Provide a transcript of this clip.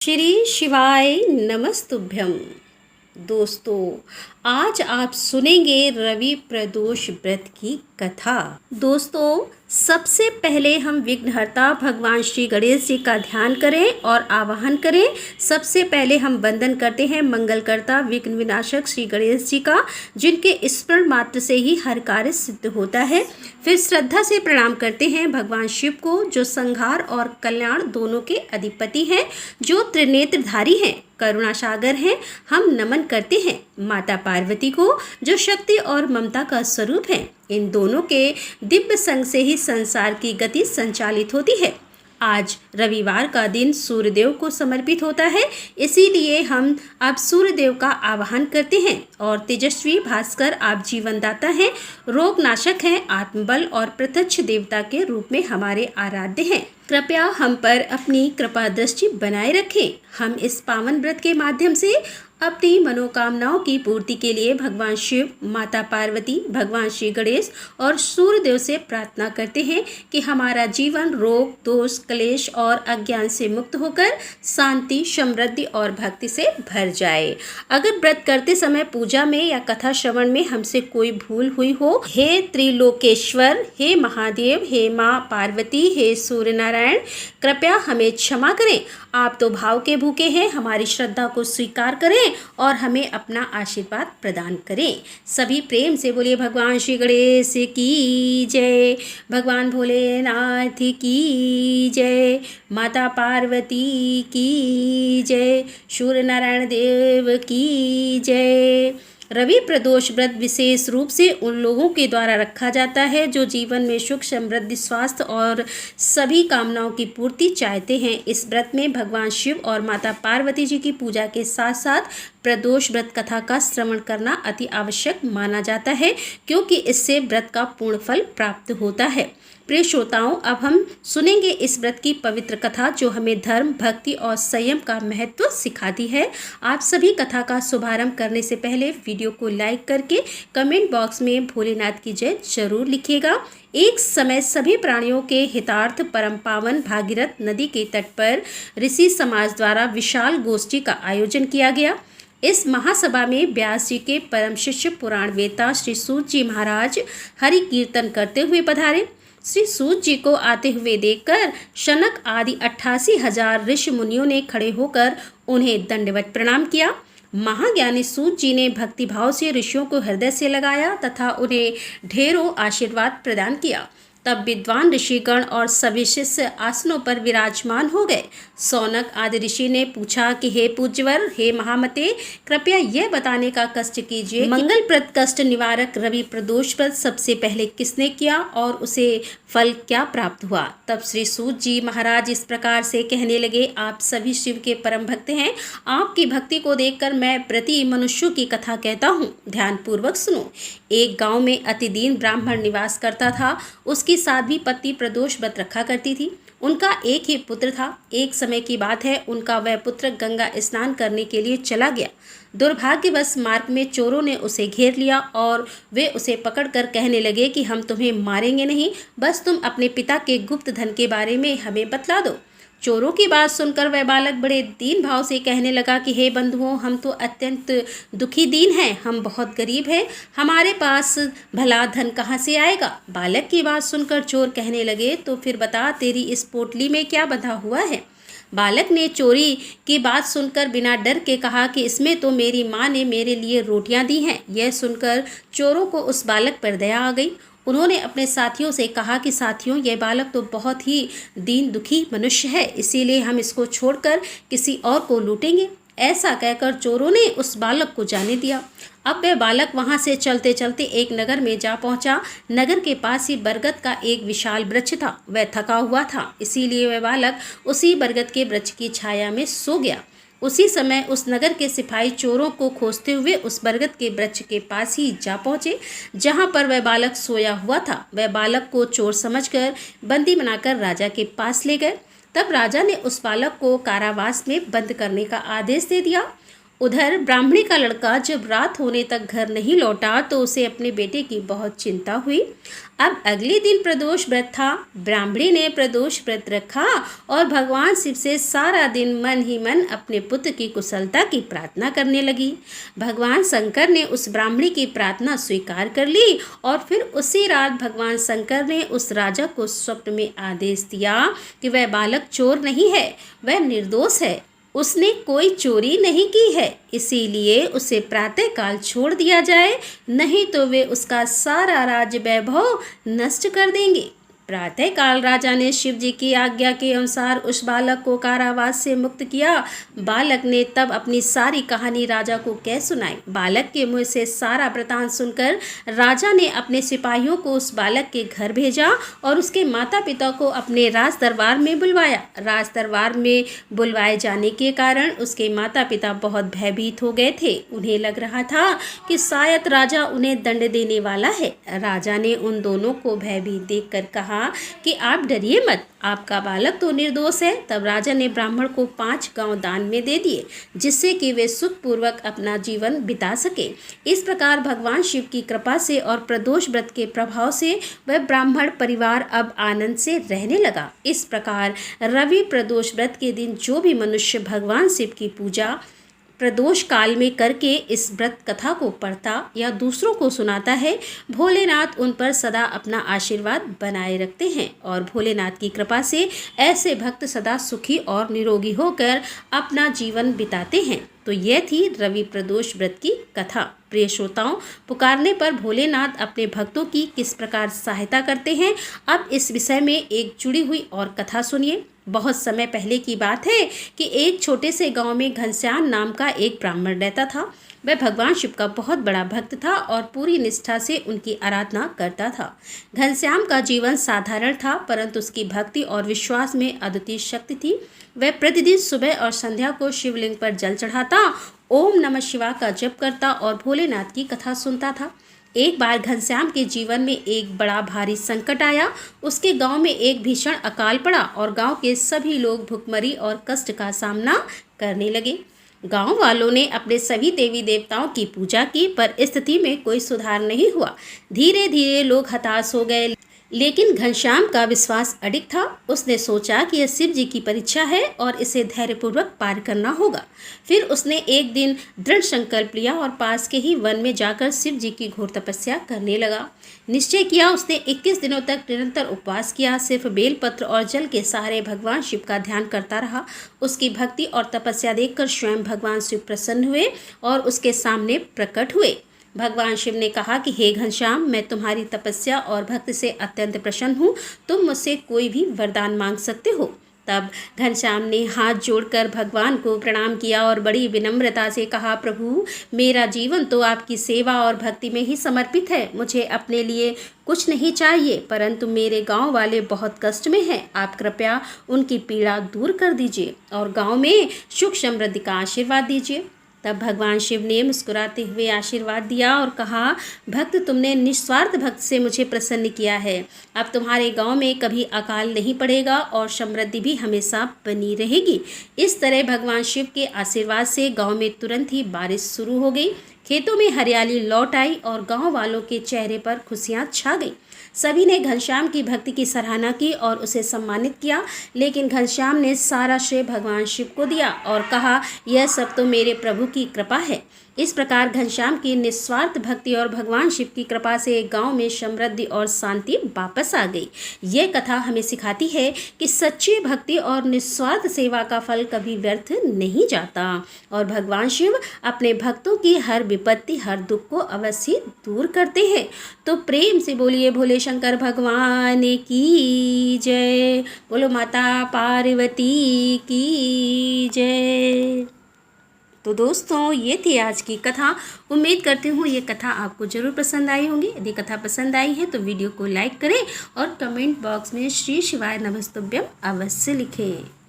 श्री शिवाय नमस्तुभ्यम। दोस्तों, आज आप सुनेंगे रवि प्रदोष व्रत की कथा। दोस्तों, सबसे पहले हम विघ्नहर्ता भगवान श्री गणेश जी का ध्यान करें और आवाहन करें। सबसे पहले हम वंदन करते हैं मंगलकर्ता विघ्न विनाशक श्री गणेश जी का, जिनके स्मरण मात्र से ही हर कार्य सिद्ध होता है। फिर श्रद्धा से प्रणाम करते हैं भगवान शिव को, जो संहार और कल्याण दोनों के अधिपति हैं, जो त्रिनेत्रधारी हैं, करुणा सागर हैं। हम नमन करते हैं माता पार्वती को, जो शक्ति और ममता का स्वरूप है। इन दोनों के दिव्य संग से ही संसार की गति संचालित होती है। आज रविवार का दिन सूर्यदेव को समर्पित होता है, इसीलिए हम अब सूर्यदेव का आवाहन करते हैं। और तेजस्वी भास्कर आप जीवनदाता हैं, रोग नाशक हैं, आत्मबल और प्रत्यक्ष देवता के रूप में हमारे आराध्य हैं। कृपया हम पर अपनी कृपा दृष्टि बनाए रखें। हम इस पावन व्रत के माध्यम से अपनी मनोकामनाओं की पूर्ति के लिए भगवान शिव, माता पार्वती, भगवान श्री गणेश और सूर्यदेव से प्रार्थना करते हैं कि हमारा जीवन रोग, दोष, क्लेश और अज्ञान से मुक्त होकर शांति, समृद्धि और भक्ति से भर जाए। अगर व्रत करते समय पूजा में या कथा श्रवण में हमसे कोई भूल हुई हो, हे त्रिलोकेश्वर, हे महादेव, हे माँ पार्वती, हे सूर्य नारायण, कृपया हमें क्षमा करें। आप तो भाव के भूखे हैं, हमारी श्रद्धा को स्वीकार करें और हमें अपना आशीर्वाद प्रदान करें। सभी प्रेम से बोलिए भगवान श्री गणेश की जय, भगवान भोलेनाथ की जय, माता पार्वती की जय, सूर्य नारायण देव की जय। रवि प्रदोष व्रत विशेष रूप से उन लोगों के द्वारा रखा जाता है जो जीवन में सुख, समृद्धि, स्वास्थ्य और सभी कामनाओं की पूर्ति चाहते हैं। इस व्रत में भगवान शिव और माता पार्वती जी की पूजा के साथ साथ प्रदोष व्रत कथा का श्रवण करना अति आवश्यक माना जाता है, क्योंकि इससे व्रत का पूर्ण फल प्राप्त होता है। प्रिय श्रोताओं, अब हम सुनेंगे इस व्रत की पवित्र कथा, जो हमें धर्म, भक्ति और संयम का महत्व सिखाती है। आप सभी कथा का शुभारंभ करने से पहले वीडियो को लाइक करके कमेंट बॉक्स में भोलेनाथ की जय जरूर लिखिएगा। एक समय सभी प्राणियों के हितार्थ परम पावन भागीरथ नदी के तट पर ऋषि समाज द्वारा विशाल गोष्ठी का आयोजन किया गया। इस महासभा में व्यास जी के परम शिष्य पुराण वेता श्री सूत जी महाराज हरि कीर्तन करते हुए पधारे। श्री सूत जी को आते हुए देखकर शनक आदि 88,000 ऋषि मुनियों ने खड़े होकर उन्हें दंडवत प्रणाम किया। महाज्ञानी सूत जी ने भक्तिभाव से ऋषियों को हृदय से लगाया तथा उन्हें ढेरों आशीर्वाद प्रदान किया। तब विद्वान ऋषिगण और सभी शिष्य आसनों पर विराजमान हो गए। सौनक आदि ऋषि ने पूछा कि हे पूज्यवर, हे महामते, कृपया यह बताने का कष्ट कीजिए, मंगलप्रद कष्ट निवारक रवि प्रदोष व्रत सबसे पहले किसने किया और उसे फल क्या प्राप्त हुआ। तब श्री सूत जी महाराज इस प्रकार से कहने लगे, आप सभी शिव के परम भक्त हैं। आपकी भक्ति को देखकर मैं प्रति मनुष्यों की कथा कहता हूँ, ध्यान पूर्वक सुनो। एक गांव में अति दीन ब्राह्मण निवास करता था। उसकी साध्वी पत्नी प्रदोष व्रत रखा करती थी। उनका एक ही पुत्र था। एक समय की बात है, उनका वह पुत्र गंगा स्नान करने के लिए चला गया। दुर्भाग्यवश मार्ग में चोरों ने उसे घेर लिया और वे उसे पकड़कर कहने लगे कि हम तुम्हें मारेंगे नहीं, बस तुम अपने पिता के गुप्त धन के बारे में हमें बतला दो। चोरों की बात सुनकर वह बालक बड़े दीन भाव से कहने लगा कि हे बंधुओं, हम तो अत्यंत दुखी दीन हैं, हम बहुत गरीब हैं, हमारे पास भला धन कहाँ से आएगा। बालक की बात सुनकर चोर कहने लगे, तो फिर बता, तेरी इस पोटली में क्या बंधा हुआ है। बालक ने चोरी की बात सुनकर बिना डर के कहा कि इसमें तो मेरी माँ ने मेरे लिए रोटियां दी हैं। यह सुनकर चोरों को उस बालक पर दया आ गई। उन्होंने अपने साथियों से कहा कि साथियों, यह बालक तो बहुत ही दीन दुखी मनुष्य है, इसीलिए हम इसको छोड़कर किसी और को लूटेंगे। ऐसा कहकर चोरों ने उस बालक को जाने दिया। अब वह बालक वहां से चलते चलते एक नगर में जा पहुंचा। नगर के पास ही बरगद का एक विशाल वृक्ष था। वह थका हुआ था, इसीलिए वह बालक उसी बरगद के वृक्ष की छाया में सो गया। उसी समय उस नगर के सिपाही चोरों को खोजते हुए उस बरगद के वृक्ष के पास ही जा पहुंचे, जहां पर वह बालक सोया हुआ था। वह बालक को चोर समझकर बंदी बनाकर राजा के पास ले गए। तब राजा ने उस बालक को कारावास में बंद करने का आदेश दे दिया। उधर ब्राह्मणी का लड़का जब रात होने तक घर नहीं लौटा तो उसे अपने बेटे की बहुत चिंता हुई। अब अगले दिन प्रदोष व्रत था। ब्राह्मणी ने प्रदोष व्रत रखा और भगवान शिव से सारा दिन मन ही मन अपने पुत्र की कुशलता की प्रार्थना करने लगी। भगवान शंकर ने उस ब्राह्मणी की प्रार्थना स्वीकार कर ली और फिर उसी रात भगवान शंकर ने उस राजा को स्वप्न में आदेश दिया कि वह बालक चोर नहीं है, वह निर्दोष है, उसने कोई चोरी नहीं की है, इसीलिए उसे प्रातःकाल छोड़ दिया जाए, नहीं तो वे उसका सारा राज्य वैभव नष्ट कर देंगे। प्रातःकाल राजा ने शिव जी की आज्ञा के अनुसार उस बालक को कारावास से मुक्त किया। बालक ने तब अपनी सारी कहानी राजा को कह सुनाई। बालक के मुंह से सारा वृतांत सुनकर राजा ने अपने सिपाहियों को उस बालक के घर भेजा और उसके माता पिता को अपने राज दरबार में बुलवाया। राज दरबार में बुलवाए जाने के कारण उसके माता पिता बहुत भयभीत हो गए थे। उन्हें लग रहा था कि शायद राजा उन्हें दंड देने वाला है। राजा ने उन दोनों को भयभीत देखकर कहा कि आप डरिए मत, आपका बालक तो निर्दोष है। तब राजा ने ब्राह्मण को 5 गांव दान में दे दिए, जिससे कि वे सुखपूर्वक अपना जीवन बिता सके। इस प्रकार भगवान शिव की कृपा से और प्रदोष व्रत के प्रभाव से वह ब्राह्मण परिवार अब आनंद से रहने लगा। इस प्रकार रवि प्रदोष व्रत के दिन जो भी मनुष्य भगवान शिव की पूजा प्रदोष काल में करके इस व्रत कथा को पढ़ता या दूसरों को सुनाता है, भोलेनाथ उन पर सदा अपना आशीर्वाद बनाए रखते हैं और भोलेनाथ की कृपा से ऐसे भक्त सदा सुखी और निरोगी होकर अपना जीवन बिताते हैं। तो यह थी रवि प्रदोष व्रत की कथा। प्रिय श्रोताओं, पुकारने पर भोलेनाथ अपने भक्तों की किस प्रकार सहायता करते हैं, अब इस विषय में एक जुड़ी हुई और कथा सुनिए। बहुत समय पहले की बात है कि एक छोटे से गांव में घनश्याम नाम का एक ब्राह्मण रहता था। वह भगवान शिव का बहुत बड़ा भक्त था और पूरी निष्ठा से उनकी आराधना करता था। घनश्याम का जीवन साधारण था, परंतु उसकी भक्ति और विश्वास में अद्वितीय शक्ति थी। वह प्रतिदिन सुबह और संध्या को शिवलिंग पर जल चढ़ाता, ओम नमः शिवाय का जप करता और भोलेनाथ की कथा सुनता था। एक बार घनश्याम के जीवन में एक बड़ा भारी संकट आया। उसके गांव में एक भीषण अकाल पड़ा और गांव के सभी लोग भुखमरी और कष्ट का सामना करने लगे। गांव वालों ने अपने सभी देवी देवताओं की पूजा की, पर स्थिति में कोई सुधार नहीं हुआ। धीरे धीरे लोग हताश हो गए, लेकिन घनश्याम का विश्वास अडिग था। उसने सोचा कि यह शिव जी की परीक्षा है और इसे धैर्यपूर्वक पार करना होगा। फिर उसने एक दिन दृढ़ संकल्प लिया और पास के ही वन में जाकर शिव जी की घोर तपस्या करने लगा। निश्चय किया, उसने 21 दिनों तक निरंतर उपवास किया। सिर्फ बेलपत्र और जल के सहारे भगवान शिव का ध्यान करता रहा। उसकी भक्ति और तपस्या देखकर स्वयं भगवान शिव प्रसन्न हुए और उसके सामने प्रकट हुए। भगवान शिव ने कहा कि हे घनश्याम, मैं तुम्हारी तपस्या और भक्ति से अत्यंत प्रसन्न हूँ। तुम मुझसे कोई भी वरदान मांग सकते हो। तब घनश्याम ने हाथ जोड़कर भगवान को प्रणाम किया और बड़ी विनम्रता से कहा, प्रभु, मेरा जीवन तो आपकी सेवा और भक्ति में ही समर्पित है। मुझे अपने लिए कुछ नहीं चाहिए, परंतु मेरे गांव वाले बहुत कष्ट में हैं। आप कृपया उनकी पीड़ा दूर कर दीजिए और गांव में सुख समृद्धि का आशीर्वाद दीजिए। तब भगवान शिव ने मुस्कुराते हुए आशीर्वाद दिया और कहा, भक्त, तुमने निस्वार्थ भक्त से मुझे प्रसन्न किया है। अब तुम्हारे गांव में कभी अकाल नहीं पड़ेगा और समृद्धि भी हमेशा बनी रहेगी। इस तरह भगवान शिव के आशीर्वाद से गांव में तुरंत ही बारिश शुरू हो गई। खेतों में हरियाली लौट आई और गांव वालों के चेहरे पर खुशियां छा गई। सभी ने घनश्याम की भक्ति की सराहना की और उसे सम्मानित किया, लेकिन घनश्याम ने सारा श्रेय भगवान शिव को दिया और कहा, यह सब तो मेरे प्रभु की कृपा है। इस प्रकार घनश्याम की निस्वार्थ भक्ति और भगवान शिव की कृपा से गांव में समृद्धि और शांति वापस आ गई। यह कथा हमें सिखाती है कि सच्ची भक्ति और निस्वार्थ सेवा का फल कभी व्यर्थ नहीं जाता और भगवान शिव अपने भक्तों की हर विपत्ति, हर दुख को अवश्य दूर करते हैं। तो प्रेम से बोलिए भोले शंकर भगवान की जय। बोलो माता पार्वती की जय। तो दोस्तों, ये थी आज की कथा। उम्मीद करती हूँ ये कथा आपको ज़रूर पसंद आई होगी। यदि कथा पसंद आई है तो वीडियो को लाइक करें और कमेंट बॉक्स में श्री शिवाय नमस्तुभ्यम अवश्य लिखें।